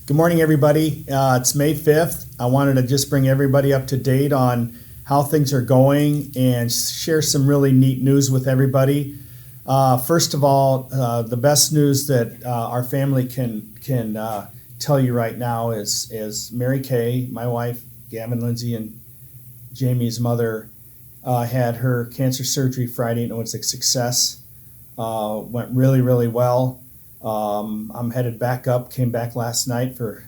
Good morning, everybody. It's May 5th. I wanted to just bring everybody up to date on how things are going and share some really neat news with everybody. First of all, the best news that our family can tell you right now is Mary Kay, my wife, Gavin, Lindsay, and Jamie's mother, had her cancer surgery Friday, and it was a success. Went really, really well. I'm headed back up, came back last night for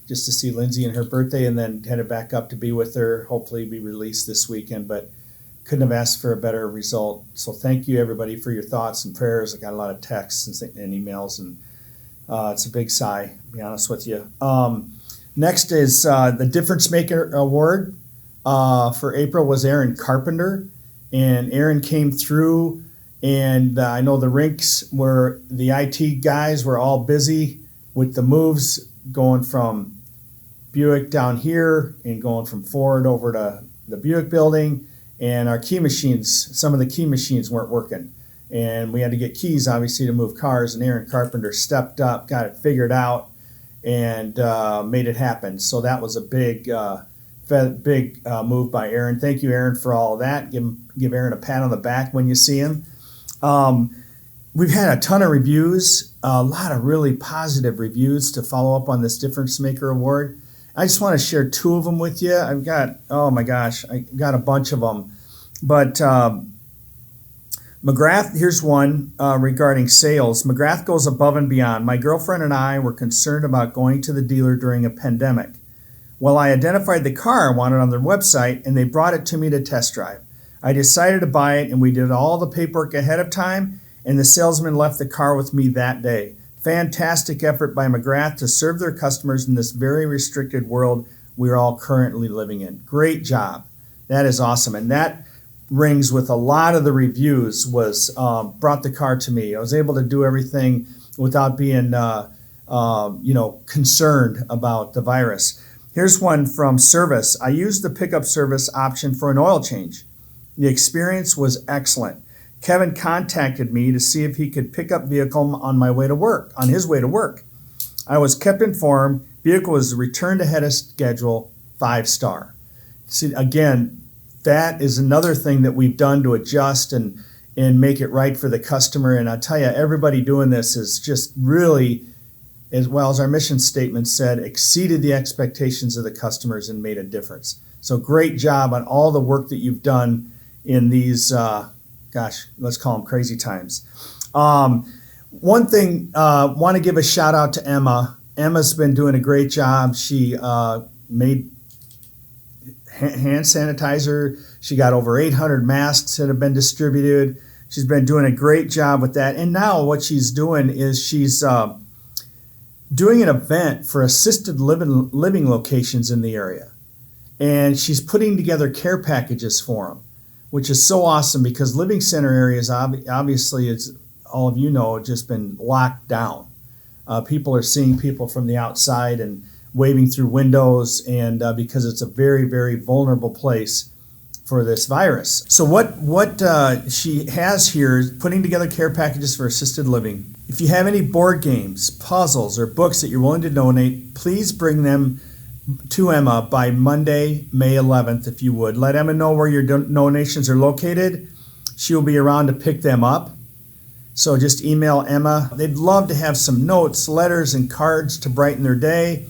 just to see Lindsay and her birthday, and then headed back up to be with her, hopefully be released this weekend, but couldn't have asked for a better result. So thank you, everybody, for your thoughts and prayers. I got a lot of texts and emails, and it's a big sigh, to be honest with you. Next is the Difference Maker Award for April was Aaron Carpenter, and Aaron came through. And I know the rinks were, the IT guys were all busy with the moves going from Buick down here and going from Ford over to the Buick building. And our key machines, some of the key machines weren't working. And we had to get keys, obviously, to move cars. And Aaron Carpenter stepped up, got it figured out, and made it happen. So that was a big move by Aaron. Thank you, Aaron, for all of that. Give Aaron a pat on the back when you see him. We've had a ton of reviews, a lot of really positive reviews to follow up on this Difference Maker Award. I just want to share two of them with you. I've got, oh my gosh, I got a bunch of them. But McGrath, here's one regarding sales. McGrath goes above and beyond. My girlfriend and I were concerned about going to the dealer during a pandemic. Well, I identified the car I wanted on their website, and they brought it to me to test drive. I decided to buy it, and we did all the paperwork ahead of time, and the salesman left the car with me that day. Fantastic effort by McGrath to serve their customers in this very restricted world we're all currently living in. Great job. That is awesome. And that rings with a lot of the reviews was brought the car to me. I was able to do everything without being concerned about the virus. Here's one from service. I used the pickup service option for an oil change. The experience was excellent. Kevin contacted me to see if he could pick up vehicle on his way to work. I was kept informed. Vehicle was returned ahead of schedule, 5-star. See, again, that is another thing that we've done to adjust and make it right for the customer. And I tell you, everybody doing this is just really, as well as our mission statement said, exceeded the expectations of the customers and made a difference. So great job on all the work that you've done in these, let's call them crazy times. One thing, want to give a shout out to Emma. Emma's been doing a great job. She made hand sanitizer. She got over 800 masks that have been distributed. She's been doing a great job with that. And now what she's doing is she's doing an event for assisted living locations in the area. And she's putting together care packages for them, which is so awesome because living center areas, obviously, as all of you know, just been locked down. People are seeing people from the outside and waving through windows, and because it's a very, very vulnerable place for this virus. So what she has here is putting together care packages for assisted living. If you have any board games, puzzles, or books that you're willing to donate, please bring them to Emma by Monday, May 11th, if you would. Let Emma know where your donations are located. She will be around to pick them up. So just email Emma. They'd love to have some notes, letters, and cards to brighten their day.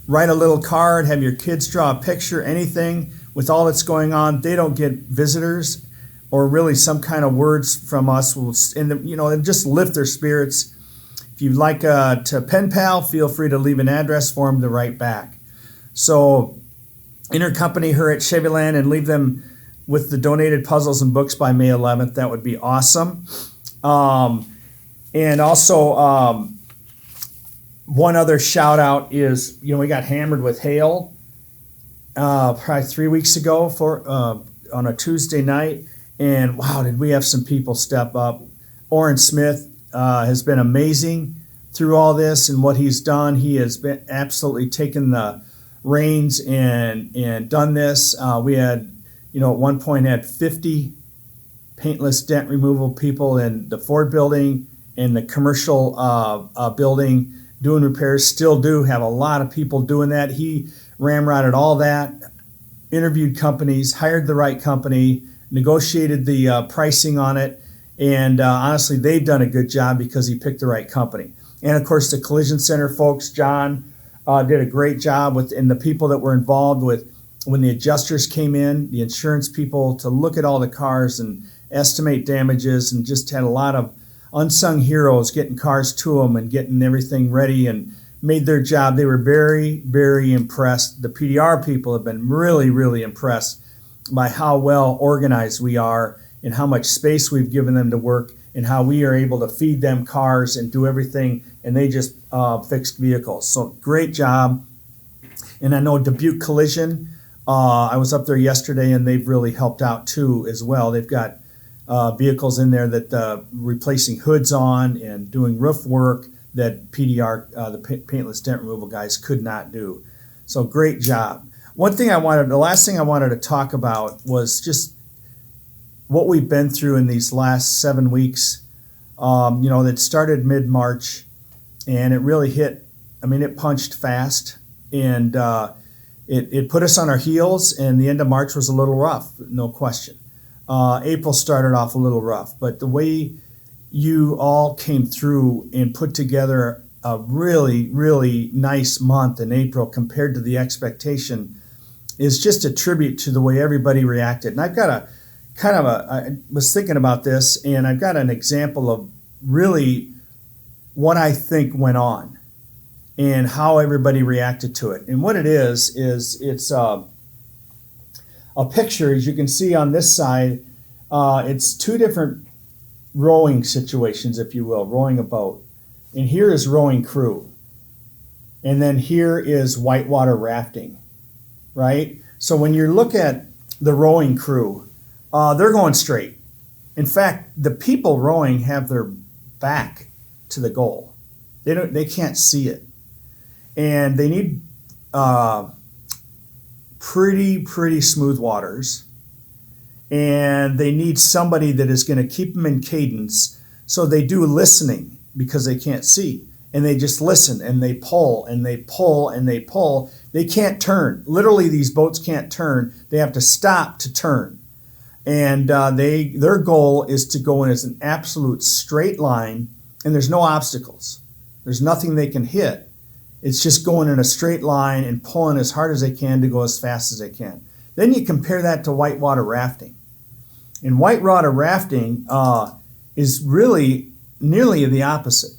Write a little card, have your kids draw a picture, anything. With all that's going on, they don't get visitors or really some kind of words from us and just lift their spirits. If you'd like to Penpal, feel free to leave an address for them to write back. So intercompany her at Chevyland and leave them with the donated puzzles and books by May 11th. That would be awesome. And also one other shout out is, we got hammered with hail probably 3 weeks ago on a Tuesday night. And wow, did we have some people step up. Orrin Smith has been amazing through all this and what he's done. He has been absolutely taken the reins and done this. We had, at one point had 50 paintless dent removal people in the Ford building, in the commercial building doing repairs, still do have a lot of people doing that. He ramrodded all that, interviewed companies, hired the right company, negotiated the pricing on it, and honestly, they've done a good job because he picked the right company. And of course, the collision center folks, John, did a great job and the people that were involved with when the adjusters came in, the insurance people, to look at all the cars and estimate damages, and just had a lot of unsung heroes getting cars to them and getting everything ready and made their job. They were very, very impressed. The PDR people have been really, really impressed by how well organized we are and how much space we've given them to work and how we are able to feed them cars and do everything, and they just fixed vehicles. So great job. And I know Dubuque Collision, I was up there yesterday, and they've really helped out too as well. They've got vehicles in there that replacing hoods on and doing roof work that PDR, the paintless dent removal guys, could not do. So great job. The last thing I wanted to talk about was just what we've been through in these last 7 weeks. That started mid-March, and it really hit. I mean, it punched fast, and it put us on our heels, and the end of March was a little rough, no question. April started off a little rough, but the way you all came through and put together a really, really nice month in April compared to the expectation is just a tribute to the way everybody reacted. And I've got I was thinking about this, and I've got an example of really what I think went on and how everybody reacted to it. And what it is it's a picture, as you can see on this side. It's two different rowing situations, if you will, rowing a boat. And here is rowing crew. And then here is whitewater rafting, right? So when you look at the rowing crew, they're going straight. In fact, the people rowing have their back to the goal. They can't see it. And they need pretty smooth waters. And they need somebody that is going to keep them in cadence. So they do listening because they can't see. And they just listen, and they pull and they pull and they pull. They can't turn. Literally, these boats can't turn. They have to stop to turn. And their goal is to go in as an absolute straight line, and there's no obstacles. There's nothing they can hit. It's just going in a straight line and pulling as hard as they can to go as fast as they can. Then you compare that to whitewater rafting. And whitewater rafting is really nearly the opposite.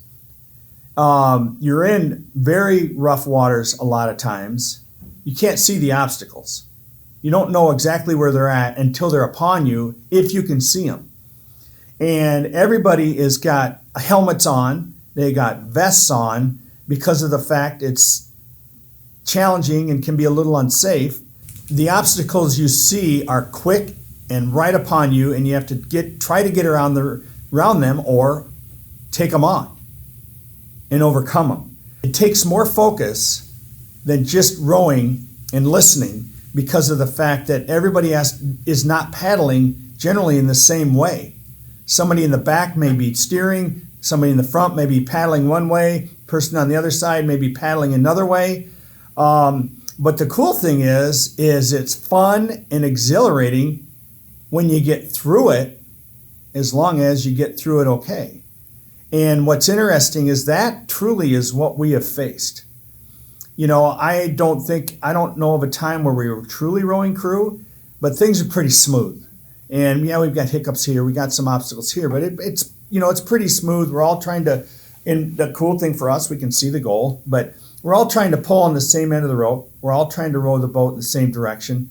You're in very rough waters a lot of times. You can't see the obstacles. You don't know exactly where they're at until they're upon you, if you can see them. And everybody has got helmets on. They got vests on because of the fact it's challenging and can be a little unsafe. The obstacles you see are quick and right upon you, and you have to try to get around them or take them on and overcome them. It takes more focus than just rowing and listening, because of the fact that everybody is not paddling generally in the same way. Somebody in the back may be steering, somebody in the front may be paddling one way, person on the other side may be paddling another way. But the cool thing is it's fun and exhilarating when you get through it, as long as you get through it okay. And what's interesting is that truly is what we have faced. I don't know of a time where we were truly rowing crew, but things are pretty smooth. And yeah, we've got hiccups here, we got some obstacles here, but it's pretty smooth. We're all trying to, and the cool thing for us, we can see the goal, but we're all trying to pull on the same end of the rope. We're all trying to row the boat in the same direction.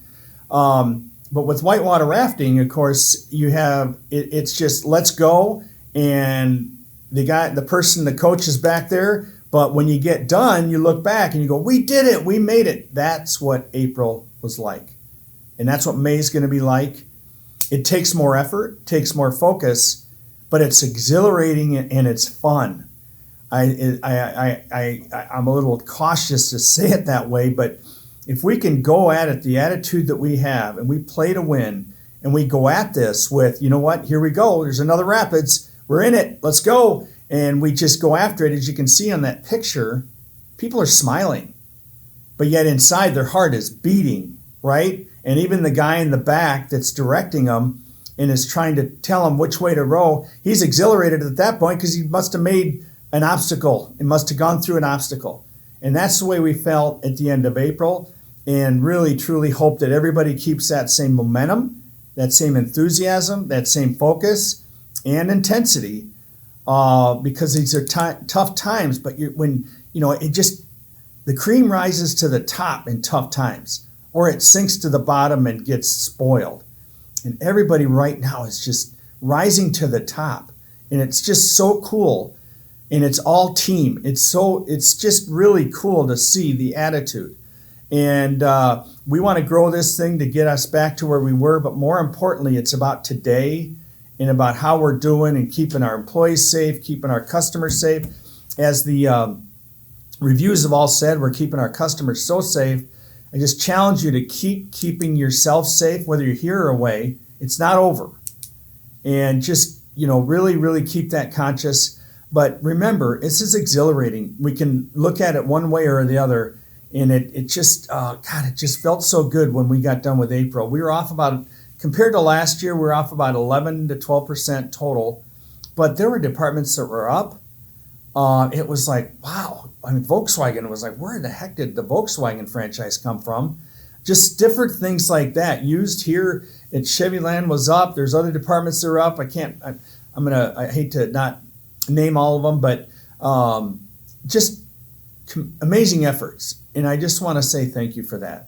But with whitewater rafting, of course, it's just let's go, and the coach is back there. But when you get done, you look back and you go, we did it, we made it. That's what April was like. And that's what May is going to be like. It takes more effort, takes more focus, but it's exhilarating and it's fun. I'm a little cautious to say it that way, but if we can go at it, the attitude that we have, and we play to win, and we go at this with, you know what, here we go, there's another rapids, we're in it, let's go. And we just go after it. As you can see on that picture, people are smiling, but yet inside their heart is beating, right? And even the guy in the back that's directing them and is trying to tell them which way to row, he's exhilarated at that point because he must have made an obstacle. It must have gone through an obstacle. And that's the way we felt at the end of April, and really, truly hope that everybody keeps that same momentum, that same enthusiasm, that same focus and intensity, because these are tough times. But the cream rises to the top in tough times, or it sinks to the bottom and gets spoiled. And everybody right now is just rising to the top, and it's just so cool. And it's all team. It's just really cool to see the attitude. And we want to grow this thing to get us back to where we were. But more importantly, it's about today and about how we're doing and keeping our employees safe, keeping our customers safe. As the reviews have all said, we're keeping our customers so safe. I just challenge you to keep keeping yourself safe, whether you're here or away. It's not over. And just, really, really keep that conscious. But remember, this is exhilarating. We can look at it one way or the other. And it just felt so good when we got done with April. We were off compared to last year, we were off about 11 to 12% total. But there were departments that were up. It was like, wow. I mean, Volkswagen was like, where the heck did the Volkswagen franchise come from? Just different things like that. Used here at Chevyland was up. There's other departments that are up. I hate to not name all of them, but just amazing efforts. And I just want to say thank you for that.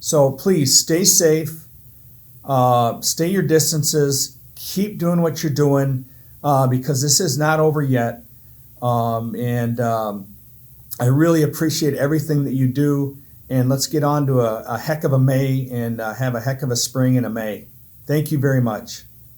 So please stay safe, stay your distances, keep doing what you're doing, because this is not over yet. I really appreciate everything that you do. And let's get on to a heck of a May and have a heck of a spring and a May. Thank you very much.